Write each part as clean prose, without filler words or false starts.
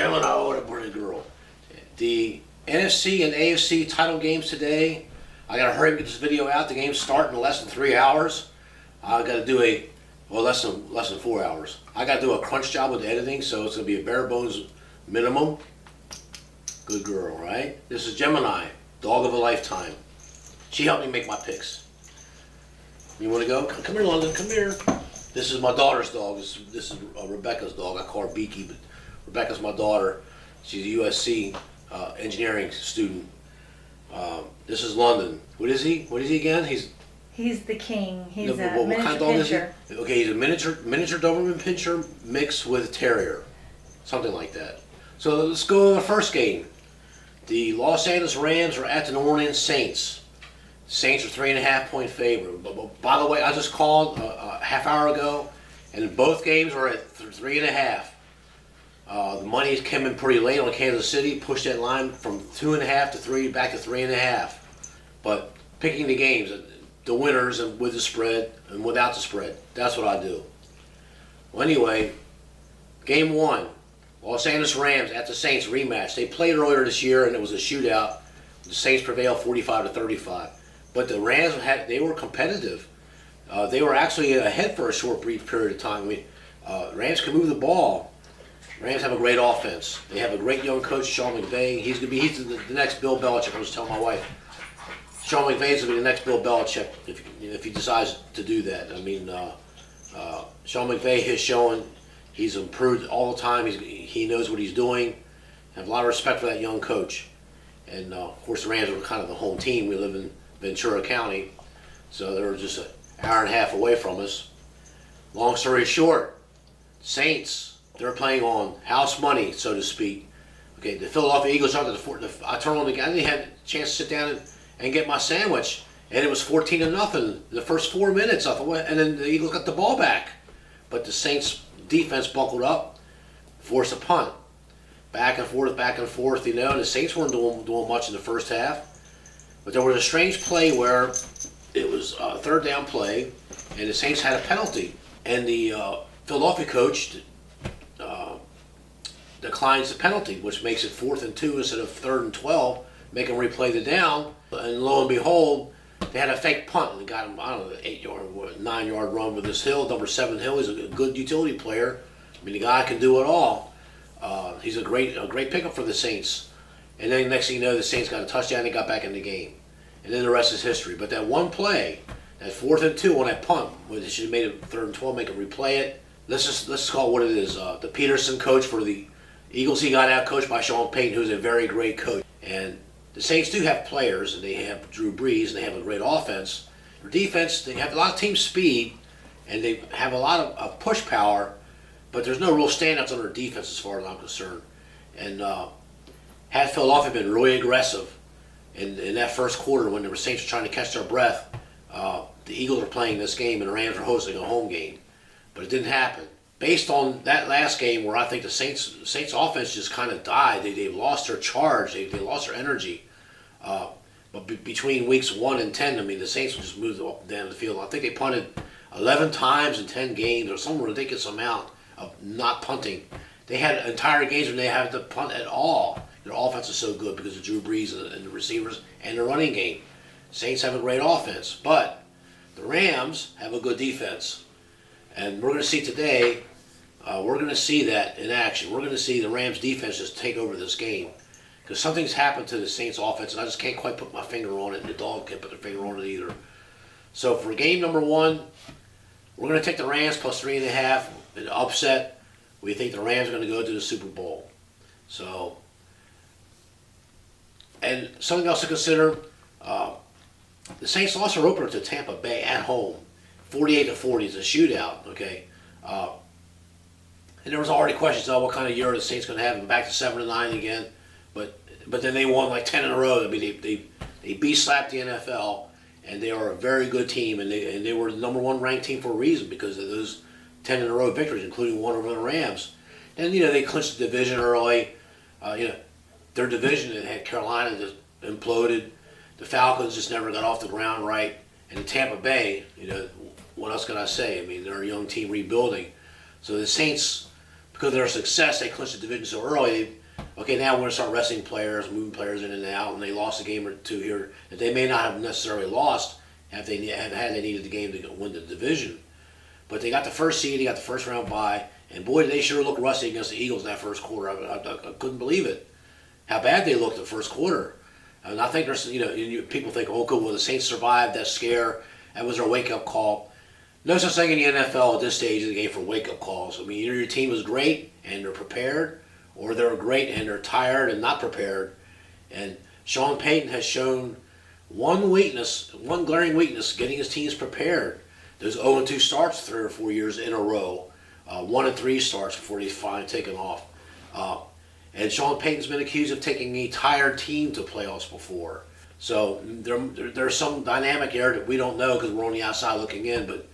Gemini, what a pretty girl. The NFC and AFC title games today. I gotta hurry and get this video out. The game's starting in less than 3 hours. I gotta do less than 4 hours. I gotta do a crunch job with the editing, so it's gonna be a bare bones minimum. Good girl, right? This is Gemini, dog of a lifetime. She helped me make my picks. You wanna go? Come here, London, come here. This is my daughter's dog. This is Rebecca's dog. I call her Beaky, but Rebecca's my daughter. She's a USC engineering student. This is London. What is he? What is he again? He's the king. He's No, a what miniature kind of dog pinscher. is he? Okay, he's a miniature Doberman Pinscher mixed with terrier, something like that. So let's go to the first game. The Los Angeles Rams are at the New Orleans Saints. Saints are 3.5-point favorite. But by the way, I just called a half hour ago, and both games are at 3.5. The money came in pretty late on Kansas City, pushed that line from 2.5 to 3, back to 3.5. But picking the games, the winners, and with the spread and without the spread, that's what I do. Well, anyway, game one, Los Angeles Rams at the Saints rematch. They played earlier this year, and it was a shootout. The Saints prevailed 45-35. But the Rams they were competitive. They were actually ahead for a short, brief period of time. I mean, Rams can move the ball. Rams have a great offense. They have a great young coach, Sean McVay. He's the next Bill Belichick. I was telling my wife, Sean McVay's gonna be the next Bill Belichick if he decides to do that. I mean, Sean McVay has shown he's improved all the time. He knows what he's doing. I have a lot of respect for that young coach. And of course, the Rams are kind of the home team. We live in Ventura County, so they're just an hour and a half away from us. Long story short, Saints, they're playing on house money, so to speak. Okay, the Philadelphia Eagles are I turned on the game. I didn't have a chance to sit down and get my sandwich, and it was 14-0 the first 4 minutes. I thought, and then the Eagles got the ball back, but the Saints defense buckled up, forced a punt, back and forth. You know, and the Saints weren't doing much in the first half. But there was a strange play where it was a third down play, and the Saints had a penalty. And the Philadelphia coach declines the penalty, which makes it 4th and 2 instead of 3rd and 12, make them replay the down. And lo and behold, they had a fake punt and got him, I don't know, 9-yard run with this Hill, number 7 Hill. He's a good utility player. I mean, the guy can do it all. He's a great pickup for the Saints. And then next thing you know, the Saints got a touchdown. They got back in the game, and then the rest is history. But that one play, that 4th and 2 on that punt, where they should have made it 3rd and 12, make them replay it. Let's call it what it is. The Peterson coach for the Eagles, he got out coached by Sean Payton, who's a very great coach. And the Saints do have players, and they have Drew Brees, and they have a great offense. Their defense, they have a lot of team speed, and they have a lot of push power, but there's no real standouts on their defense as far as I'm concerned. And had Philadelphia been really aggressive in that first quarter when the Saints were trying to catch their breath, the Eagles are playing this game and the Rams are hosting a home game. But it didn't happen. Based on that last game where I think the Saints offense just kind of died, they lost their charge, they lost their energy. But between weeks 1 and 10, I mean, the Saints just moved up and down the field. I think they punted 11 times in 10 games or some ridiculous amount of not punting. They had entire games when they had to punt at all. Their offense is so good because of Drew Brees and the receivers and the running game. Saints have a great offense, but the Rams have a good defense. And we're going to see today, we're going to see that in action. We're going to see the Rams defense just take over this game. Because something's happened to the Saints offense, and I just can't quite put my finger on it, and the dog can't put their finger on it either. So for game number 1, we're going to take the Rams plus 3.5, an upset. We think the Rams are going to go to the Super Bowl. So, and something else to consider, the Saints lost their opener to Tampa Bay at home, 48-40. It's a shootout, okay? And there was already questions about what kind of year the Saints going to have, and back to 7-9 again. But then they won like 10 in a row. I mean, they beat-slapped the NFL, and they are a very good team, and they were the number 1 ranked team for a reason because of those 10 in a row victories, including one over the Rams. And you know they clinched the division early. Their division had Carolina just imploded. The Falcons just never got off the ground right. And in Tampa Bay, what else can I say? I mean, they're a young team rebuilding. So the Saints, because of their success, they clinched the division so early. Okay, now we're going to start resting players, moving players in and out, and they lost a game or two here that they may not have necessarily lost if they had they needed the game to win the division. But they got the first seed, they got the first round bye, and boy, did they sure look rusty against the Eagles in that first quarter. I couldn't believe it, how bad they looked the first quarter. And I think there's, people think, oh, good, well, the Saints survived that scare. That was their wake-up call. No such thing in the NFL at this stage of the game for wake-up calls. I mean, either your team is great and they're prepared, or they're great and they're tired and not prepared. And Sean Payton has shown one glaring weakness, getting his teams prepared. Those 0-2 starts 3 or 4 years in a row, 1-3 starts before they finally taken off. And Sean Payton's been accused of taking a tired team to playoffs before. So there's some dynamic there that we don't know because we're on the outside looking in. But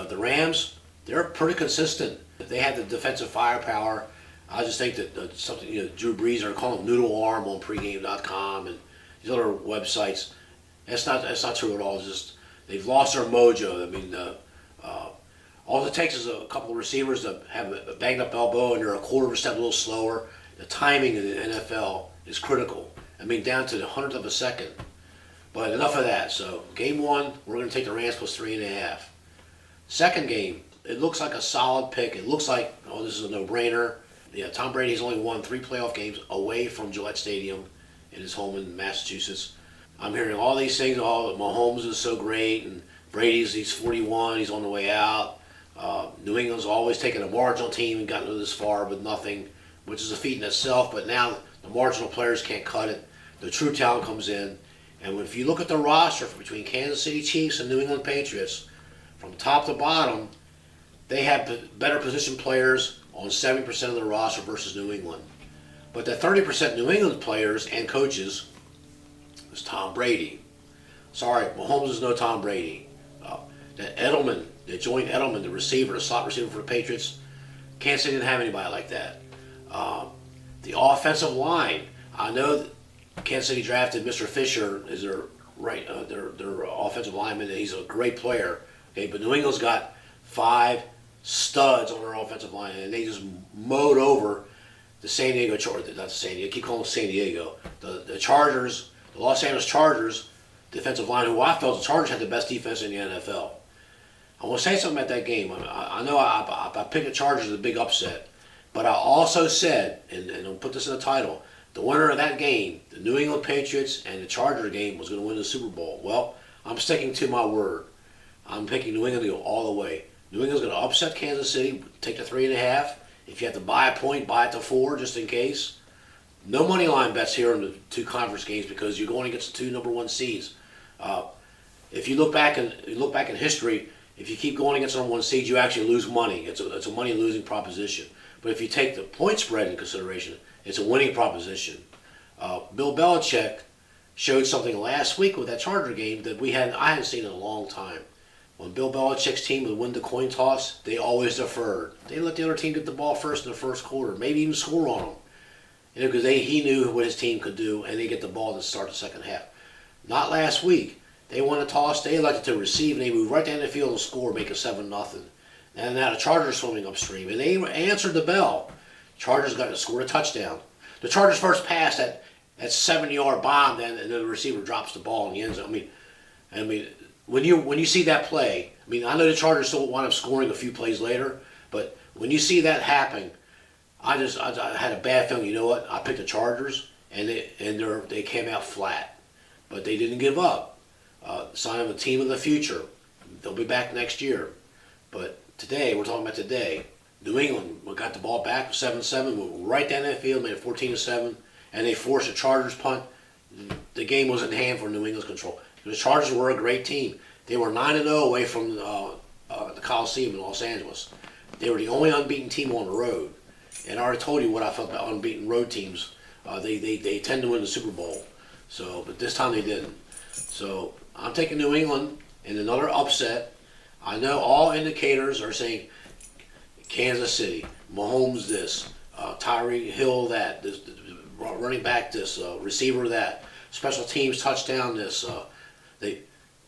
the Rams, they're pretty consistent. They have the defensive firepower. I just think that something, Drew Brees, are calling him Noodle Arm on pregame.com and these other websites. That's not true at all. It's just they've lost their mojo. I mean, all it takes is a couple of receivers that have a banged up elbow and they're a quarter of a step a little slower. The timing in the NFL is critical. I mean, down to the hundredth of a second. But enough of that. So, game 1, we're going to take the Rams plus 3.5. Second game, it looks like a solid pick. It looks like, oh, this is a no-brainer. Yeah, Tom Brady's only won 3 playoff games away from Gillette Stadium in his home in Massachusetts. I'm hearing all these things. Oh, Mahomes is so great, and he's 41, he's on the way out. New England's always taken a marginal team and gotten this far with nothing, which is a feat in itself. But now the marginal players can't cut it. The true talent comes in. And if you look at the roster between Kansas City Chiefs and New England Patriots, from top to bottom, they have better position players on 70% of the roster versus New England. But the 30% New England players and coaches is Tom Brady. Sorry, Mahomes is no Tom Brady. The joint Edelman, the slot receiver for the Patriots, Kansas City didn't have anybody like that. The offensive line, I know that Kansas City drafted Mr. Fisher as their offensive lineman, and he's a great player. Okay, but New England's got 5 studs on their offensive line, and they just mowed over the San Diego Chargers. Not the San Diego, I keep calling them San Diego. The Chargers, the Los Angeles Chargers defensive line, who I felt the Chargers had the best defense in the NFL. I want to say something about that game. I know I picked the Chargers as a big upset, but I also said, and I'll put this in the title, the winner of that game, the New England Patriots and the Charger game, was going to win the Super Bowl. Well, I'm sticking to my word. I'm picking New England to go all the way. New England's going to upset Kansas City, take the 3.5. If you have to buy a point, buy it to 4 just in case. No money line bets here in the 2 conference games because you're going against the 2 number 1 seeds. If you look back in history, if you keep going against the number 1 seed, you actually lose money. It's a money losing proposition. But if you take the point spread in consideration, it's a winning proposition. Bill Belichick showed something last week with that Charger game that I hadn't seen in a long time. When Bill Belichick's team would win the coin toss, they always deferred. They let the other team get the ball first in the first quarter, maybe even score on them. Because he knew what his team could do, and they get the ball to start the second half. Not last week. They won a toss, they elected to receive, and they moved right down the field and score, make it 7-0. And now the Chargers swimming upstream, and they answered the bell. Chargers got to score a touchdown. The Chargers' first pass, that 7-yard bomb, and then the receiver drops the ball in the end zone. I mean, when you see that play, I know the Chargers still wound up scoring a few plays later, but when you see that happen, I had a bad feeling. You know what? I picked the Chargers, and they came out flat, but they didn't give up. Sign of a team of the future. They'll be back next year, but today we're talking about today. New England got the ball back 7-7, went right down that field, made it 14-7, and they forced a Chargers punt. The game was in hand for New England's control. The Chargers were a great team. They were 9-0 away from the Coliseum in Los Angeles. They were the only unbeaten team on the road. And I already told you what I felt about unbeaten road teams. They tend to win the Super Bowl. But this time they didn't. So I'm taking New England in another upset. I know all indicators are saying Kansas City, Mahomes this, Tyreek Hill that, this, running back this, receiver that, special teams touchdown this. They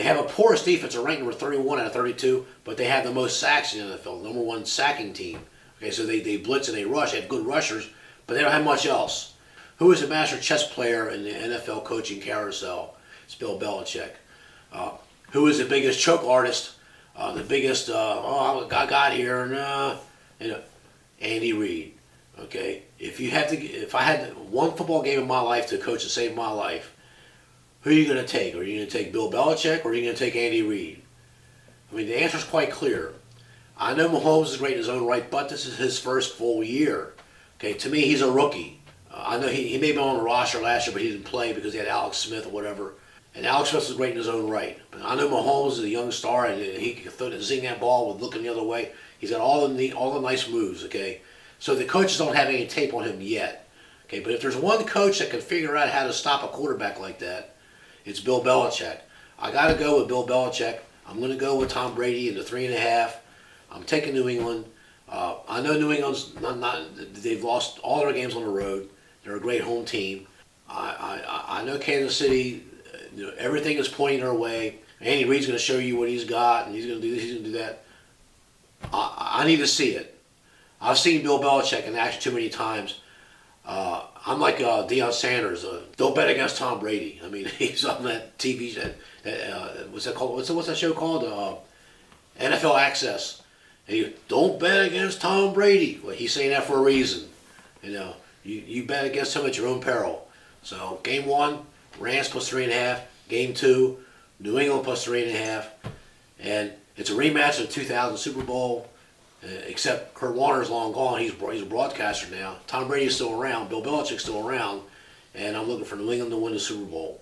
have a porous defense, a rank number 31 out of 32, but they have the most sacks in the NFL, number 1 sacking team. Okay, so they blitz and they rush. They have good rushers, but they don't have much else. Who is the master chess player in the NFL coaching carousel? It's Bill Belichick. Who is the biggest choke artist? The biggest, I got here, Andy Reid. Okay, if I had one football game in my life to coach to save my life, who are you going to take? Are you going to take Bill Belichick or are you going to take Andy Reid? I mean, the answer is quite clear. I know Mahomes is great in his own right, but this is his first full year. Okay, to me, he's a rookie. I know he may have been on the roster last year, but he didn't play because he had Alex Smith or whatever. And Alex Smith is great in his own right. But I know Mahomes is a young star, and he can zing that ball with looking the other way. He's got all the nice moves, okay? So the coaches don't have any tape on him yet. Okay, but if there's one coach that can figure out how to stop a quarterback like that, it's Bill Belichick. I got to go with Bill Belichick. I'm going to go with Tom Brady in the 3.5. I'm taking New England. I know New England's they've lost all their games on the road. They're a great home team. I know Kansas City, everything is pointing their way. Andy Reid's going to show you what he's got, and he's going to do this, he's going to do that. I need to see it. I've seen Bill Belichick in action too many times. I'm like Deion Sanders. Don't bet against Tom Brady. I mean, he's on that TV show. What's that called? What's that show called? NFL Access. And don't bet against Tom Brady. Well, he's saying that for a reason. You bet against him at your own peril. So game 1, Rams plus 3.5. Game 2, New England plus 3.5. And it's a rematch of the 2000 Super Bowl. Except Kurt Warner's long gone. He's a broadcaster now. Tom Brady's still around. Bill Belichick's still around. And I'm looking for New England to win the Super Bowl.